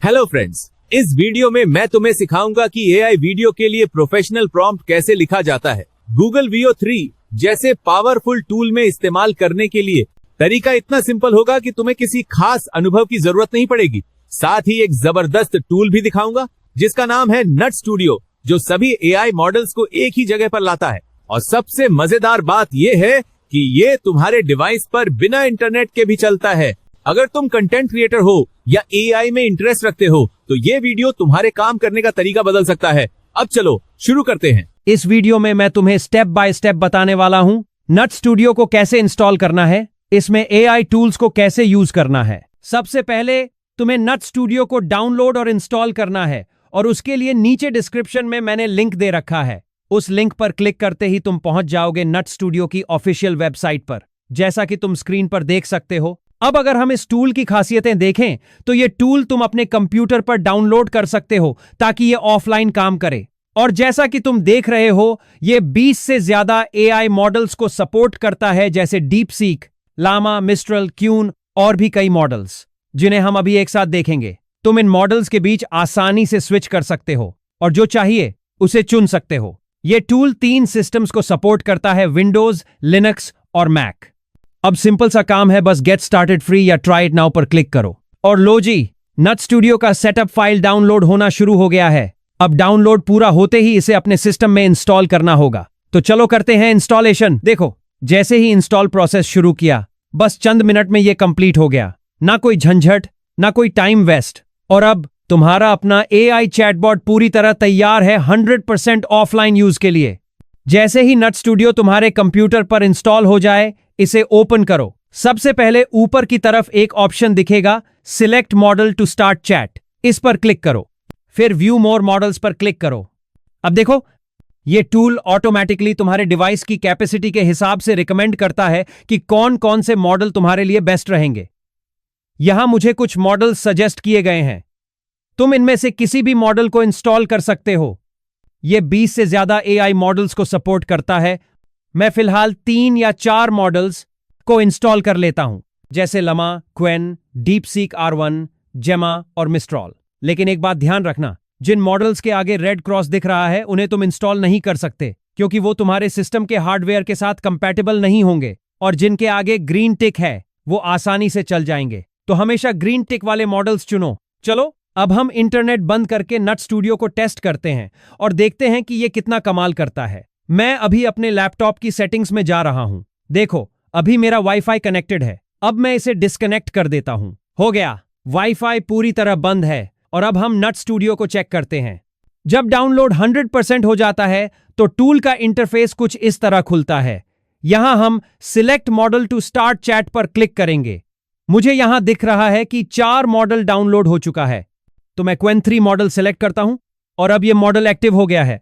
Hello friends, इस video में मैं तुम्हें सिखाऊंगा कि एआई वीडियो के लिए प्रोफेशनल प्रॉम्प्ट कैसे लिखा जाता है। गूगल वीओ 3 जैसे पावरफुल टूल में इस्तेमाल करने के लिए तरीका इतना सिंपल होगा कि तुम्हें किसी खास अनुभव की जरूरत नहीं पड़ेगी। साथ ही एक जबरदस्त टूल भी दिखाऊंगा जिसका नाम है नट स्टूडियो, जो सभी एआई मॉडल्स को एक ही जगह पर लाता है। और सबसे मजेदार बात यह है कि ये तुम्हारे डिवाइस पर बिना इंटरनेट के भी चलता है। अगर तुम कंटेंट क्रिएटर हो या एआई में इंटरेस्ट रखते हो तो ये वीडियो तुम्हारे काम करने का तरीका बदल सकता है। अब चलो शुरू करते हैं। इस वीडियो में मैं तुम्हें स्टेप बाय स्टेप बताने वाला हूं नट स्टूडियो को कैसे इंस्टॉल करना है, इसमें एआई टूल्स को कैसे यूज करना है। सबसे पहले तुम्हें नट स्टूडियो को डाउनलोड और इंस्टॉल करना है और उसके लिए नीचे डिस्क्रिप्शन में मैंने लिंक दे रखा है। उस लिंक पर क्लिक करते ही तुम पहुंच जाओगे नट स्टूडियो की ऑफिशियल वेबसाइट पर, जैसा कि तुम स्क्रीन पर देख सकते हो। अब अगर हम इस टूल की खासियतें देखें तो ये टूल तुम अपने कंप्यूटर पर डाउनलोड कर सकते हो ताकि ये ऑफलाइन काम करे। और जैसा कि तुम देख रहे हो, ये 20 से ज्यादा एआई मॉडल्स को सपोर्ट करता है, जैसे DeepSeek, Llama, Mistral, Qwen और भी कई मॉडल्स, जिन्हें हम अभी एक साथ देखेंगे। तुम इन मॉडल्स के बीच आसानी से स्विच कर सकते हो और जो चाहिए उसे चुन सकते हो। यह टूल 3 सिस्टम्स को सपोर्ट करता है, विंडोज, लिनक्स और मैक। अब सिंपल सा काम है, बस गेट स्टार्टेड फ्री या ट्राई इट नाउ पर क्लिक करो। और लो जी, नट स्टूडियो का सेटअप फाइल डाउनलोड होना शुरू हो गया है। अब डाउनलोड पूरा होते ही इसे अपने सिस्टम में इंस्टॉल करना होगा। तो चलो करते हैं इंस्टॉलेशन। देखो, जैसे ही इंस्टॉल प्रोसेस शुरू किया, बस चंद मिनट में यह कंप्लीट हो गया। ना कोई झंझट, ना कोई टाइम वेस्ट। और अब तुम्हारा अपना एआई चैटबॉट पूरी तरह तैयार है 100% ऑफलाइन यूज के लिए। जैसे ही नट स्टूडियो तुम्हारे कंप्यूटर पर इंस्टॉल हो जाए, इसे ओपन करो। सबसे पहले ऊपर की तरफ एक ऑप्शन दिखेगा, select model to start chat. इस पर क्लिक करो। फिर व्यू मोर मॉडल्स पर क्लिक करो। अब देखो, यह टूल ऑटोमेटिकली तुम्हारे डिवाइस की कैपेसिटी के हिसाब से रिकमेंड करता है कि कौन कौन से मॉडल तुम्हारे लिए बेस्ट रहेंगे। यहां मुझे कुछ मॉडल सजेस्ट किए गए हैं। तुम इनमें से किसी भी मॉडल को इंस्टॉल कर सकते हो। यह 20 से ज्यादा एआई मॉडल्स को सपोर्ट करता है। मैं फिलहाल 3 या 4 मॉडल्स को इंस्टॉल कर लेता हूं, जैसे लमा, क्वेन, डीप सीक R1, जेमा और मिस्ट्रॉल। लेकिन एक बात ध्यान रखना, जिन मॉडल्स के आगे रेड क्रॉस दिख रहा है उन्हें तुम इंस्टॉल नहीं कर सकते, क्योंकि वो तुम्हारे सिस्टम के हार्डवेयर के साथ कंपैटिबल नहीं होंगे। और जिनके आगे ग्रीन टिक है वो आसानी से चल जाएंगे। तो हमेशा ग्रीन टिक वाले मॉडल्स चुनो। चलो अब हम इंटरनेट बंद करके नट स्टूडियो को टेस्ट करते हैं और देखते हैं कि यह कितना कमाल करता है। मैं अभी अपने लैपटॉप की सेटिंग्स में जा रहा हूं। देखो, अभी मेरा वाईफाई कनेक्टेड है। अब मैं इसे डिस्कनेक्ट कर देता हूं। हो गया, वाईफाई पूरी तरह बंद है। और अब हम नट स्टूडियो को चेक करते हैं। जब डाउनलोड 100% हो जाता है तो टूल का इंटरफेस कुछ इस तरह खुलता है। यहां हम select model to start chat पर क्लिक करेंगे। मुझे यहां दिख रहा है कि 4 मॉडल डाउनलोड हो चुका है, तो मैं क्वेन 3 मॉडल सिलेक्ट करता हूं और अब यह मॉडल एक्टिव हो गया है।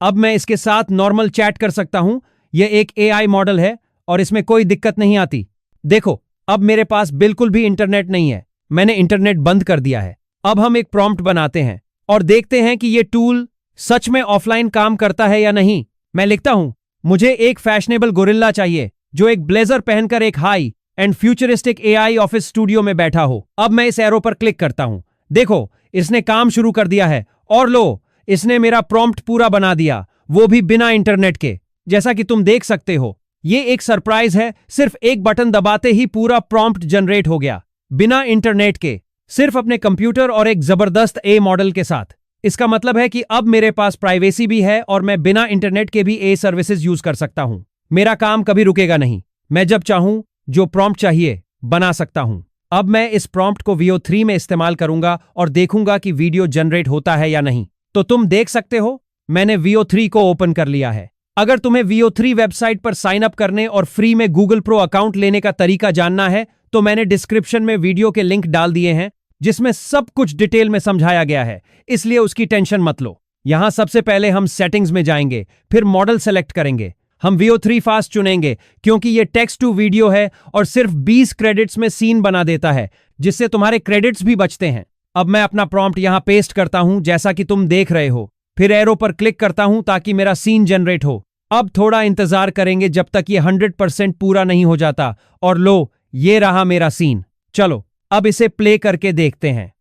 अब मैं इसके साथ नॉर्मल चैट कर सकता हूं। यह एक एआई मॉडल है और इसमें कोई दिक्कत नहीं आती। देखो, अब मेरे पास बिल्कुल भी इंटरनेट नहीं है। मैंने इंटरनेट बंद कर दिया है। अब हम एक प्रॉम्प्ट बनाते हैं और देखते हैं कि यह टूल सच में ऑफलाइन काम करता है या नहीं। मैं लिखता हूं, मुझे एक फैशनेबल गोरिल्ला चाहिए जो एक ब्लेजर पहनकर एक high and futuristic AI office studio में बैठा हो। अब मैं इस एरो पर क्लिक करता हूं। देखो, इसने काम शुरू कर दिया है और लो, इसने मेरा प्रॉम्प्ट पूरा बना दिया, वो भी बिना इंटरनेट के। जैसा कि तुम देख सकते हो, ये एक सरप्राइज है। सिर्फ एक बटन दबाते ही पूरा प्रॉम्प्ट जनरेट हो गया, बिना इंटरनेट के, सिर्फ अपने कंप्यूटर और एक जबरदस्त ए मॉडल के साथ। इसका मतलब है कि अब मेरे पास प्राइवेसी भी है और मैं बिना इंटरनेट के भी ए सर्विसेज यूज कर सकता हूं। मेरा काम कभी रुकेगा नहीं। मैं जब चाहूं जो प्रॉम्प्ट चाहिए बना सकता हूं। अब मैं इस प्रॉम्प्ट को वीओ 3 में इस्तेमाल करूंगा और देखूंगा कि वीडियो जनरेट होता है या नहीं। तो तुम देख सकते हो, मैंने वीओ 3 को ओपन कर लिया है। अगर तुम्हें वीओ 3 वेबसाइट पर साइन अप करने और फ्री में गूगल प्रो अकाउंट लेने का तरीका जानना है तो मैंने डिस्क्रिप्शन में वीडियो के लिंक डाल दिए हैं, जिसमें सब कुछ डिटेल में समझाया गया है, इसलिए उसकी टेंशन मत लो। यहां सबसे पहले हम सेटिंग्स में जाएंगे, फिर मॉडल सेलेक्ट करेंगे। हम वीओ 3 फास्ट चुनेंगे क्योंकि यह टेक्स्ट टू वीडियो है और सिर्फ 20 क्रेडिट्स में सीन बना देता है, जिससे तुम्हारे क्रेडिट्स भी बचते हैं। अब मैं अपना प्रॉम्प्ट यहां पेस्ट करता हूं, जैसा कि तुम देख रहे हो। फिर एरो पर क्लिक करता हूं ताकि मेरा सीन जनरेट हो। अब थोड़ा इंतजार करेंगे जब तक ये 100% पूरा नहीं हो जाता। और लो, ये रहा मेरा सीन। चलो अब इसे प्ले करके देखते हैं।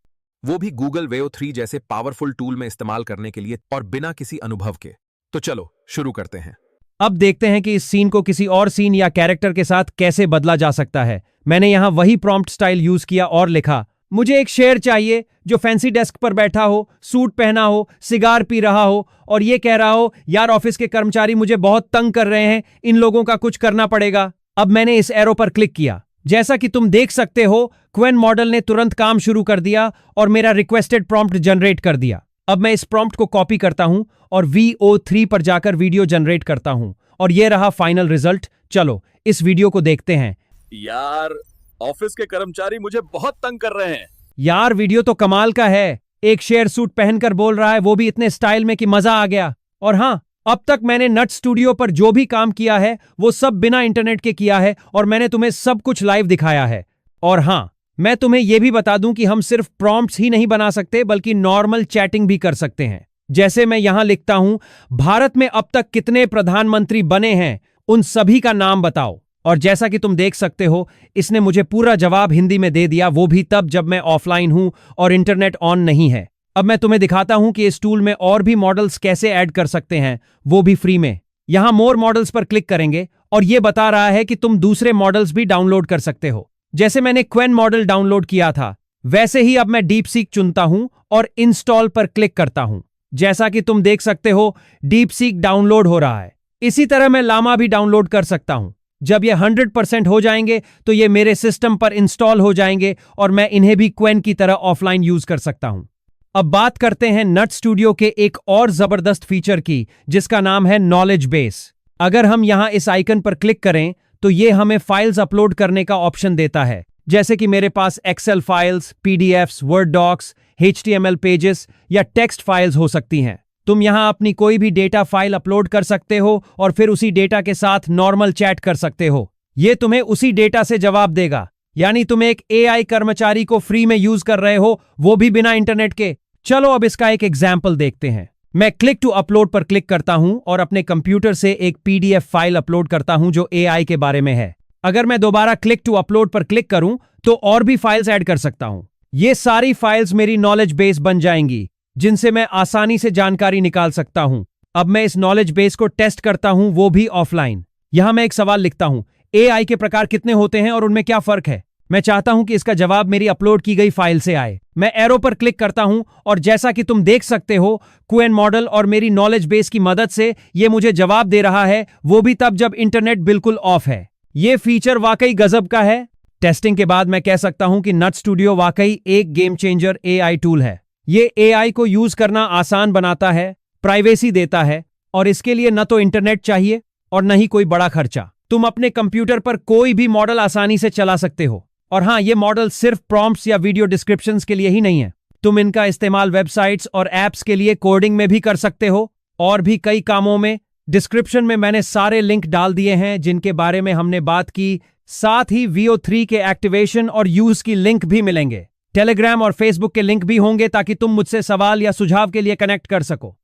वो भी गूगल वेओ 3 जैसे पावरफुल टूल में इस्तेमाल करने के लिए और बिना किसी अनुभव के। तो चलो शुरू करते हैं। अब देखते हैं कि इस सीन को किसी और सीन या कैरेक्टर के साथ कैसे बदला जा सकता है। मैंने यहां वही प्रॉम्प्ट स्टाइल यूज किया और लिखा, मुझे एक शेर चाहिए जो फैंसी डेस्क पर बैठा हो, सूट पहना हो, सिगार पी रहा हो और ये कह रहा हो, यार ऑफिस के कर्मचारी मुझे बहुत तंग कर रहे हैं, इन लोगों का कुछ करना पड़ेगा। अब मैंने इस एरो पर क्लिक किया। जैसा कि तुम देख सकते हो, क्वेन मॉडल ने तुरंत काम शुरू कर दिया और मेरा रिक्वेस्टेड प्रॉम्प्ट जनरेट कर दिया। अब मैं इस प्रॉम्प्ट को कॉपी करता हूं और VO3 पर जाकर वीडियो जनरेट करता हूं और ये रहा फाइनल रिजल्ट। चलो इस वीडियो को देखते हैं। यार ऑफिस के कर्मचारी मुझे बहुत तंग कर रहे हैं। यार वीडियो तो कमाल का है। एक शेर सूट पहनकर बोल रहा है, वो भी इतने स्टाइल में कि मजा आ गया। और हाँ, अब तक मैंने नट स्टूडियो पर जो भी काम किया है वो सब बिना इंटरनेट के किया है और मैंने तुम्हें सब कुछ लाइव दिखाया है। और हाँ, मैं तुम्हें यह भी बता दूं कि हम सिर्फ प्रॉम्प्ट्स ही नहीं बना सकते बल्कि नॉर्मल चैटिंग भी कर सकते हैं। जैसे मैं यहां लिखता हूं, भारत में अब तक कितने प्रधानमंत्री बने हैं, उन सभी का नाम बताओ। और जैसा कि तुम देख सकते हो, इसने मुझे पूरा जवाब हिंदी में दे दिया, वो भी तब जब मैं ऑफलाइन हूं और इंटरनेट ऑन नहीं है। अब मैं तुम्हें दिखाता हूं कि इस टूल में और भी मॉडल्स कैसे ऐड कर सकते हैं, वो भी फ्री में। यहां मोर मॉडल्स पर क्लिक करेंगे और यह बता रहा है कि तुम दूसरे मॉडल्स भी डाउनलोड कर सकते हो। जैसे मैंने क्वेन मॉडल डाउनलोड किया था, वैसे ही अब मैं डीप सीक चुनता हूं और इंस्टॉल पर क्लिक करता हूं। जैसा कि तुम देख सकते हो, डीप सीक डाउनलोड हो रहा है। इसी तरह मैं लामा भी डाउनलोड कर सकता हूं। जब ये 100% हो जाएंगे तो ये मेरे सिस्टम पर इंस्टॉल हो जाएंगे और मैं इन्हें भी क्वेन की तरह ऑफलाइन यूज कर सकता हूं। अब बात करते हैं नट स्टूडियो के एक और जबरदस्त फीचर की, जिसका नाम है नॉलेज बेस। अगर हम यहां इस आइकन पर क्लिक करें तो ये हमें फाइल्स अपलोड करने का ऑप्शन देता है। जैसे कि मेरे पास excel files, PDFs, word docs, HTML pages या टेक्स्ट फाइल्स हो सकती हैं। तुम यहां अपनी कोई भी डेटा फाइल अपलोड कर सकते हो और फिर उसी डेटा के साथ नॉर्मल चैट कर सकते हो। ये तुम्हें उसी डेटा से जवाब देगा, यानी तुम एक AI कर्मचारी को फ्री में यूज कर रहे हो, वो भी बिना इंटरनेट के। चलो अब इसका एक एग्जाम्पल देखते हैं। मैं क्लिक टू अपलोड पर क्लिक करता हूं और अपने कंप्यूटर से एक PDF फाइल अपलोड करता हूं जो AI के बारे में है। अगर मैं दोबारा क्लिक टू अपलोड पर क्लिक करूं तो और भी फाइल्स ऐड कर सकता हूं। ये सारी फाइल्स मेरी नॉलेज बेस बन जाएंगी, जिनसे मैं आसानी से जानकारी निकाल सकता हूं। अब मैं इस नॉलेज बेस को टेस्ट करता हूं, वो भी ऑफलाइन। यहां मैं एक सवाल लिखता हूं, AI के प्रकार कितने होते हैं और उनमें क्या फर्क है। मैं चाहता हूं कि इसका जवाब मेरी अपलोड की गई फाइल से आए। मैं एरो पर क्लिक करता हूं और जैसा कि तुम देख सकते हो, क्वेन मॉडल और मेरी नॉलेज बेस की मदद से ये मुझे जवाब दे रहा है, वो भी तब जब इंटरनेट बिल्कुल ऑफ है। ये फीचर वाकई गजब का है। टेस्टिंग के बाद मैं कह सकता हूं कि नट स्टूडियो वाकई एक गेम चेंजर AI टूल है। ये AI को यूज करना आसान बनाता है, प्राइवेसी देता है और इसके लिए न तो इंटरनेट चाहिए और न ही कोई बड़ा खर्चा। तुम अपने कंप्यूटर पर कोई भी मॉडल आसानी से चला सकते हो। और हाँ, ये मॉडल सिर्फ प्रॉम्प्ट्स या वीडियो डिस्क्रिप्शंस के लिए ही नहीं है। तुम इनका इस्तेमाल वेबसाइट्स और एप्स के लिए कोडिंग में भी कर सकते हो और भी कई कामों में। डिस्क्रिप्शन में मैंने सारे लिंक डाल दिए हैं जिनके बारे में हमने बात की। साथ ही VO3 के एक्टिवेशन और यूज की लिंक भी मिलेंगे। टेलीग्राम और फेसबुक के लिंक भी होंगे ताकि तुम मुझसे सवाल या सुझाव के लिए कनेक्ट कर सको।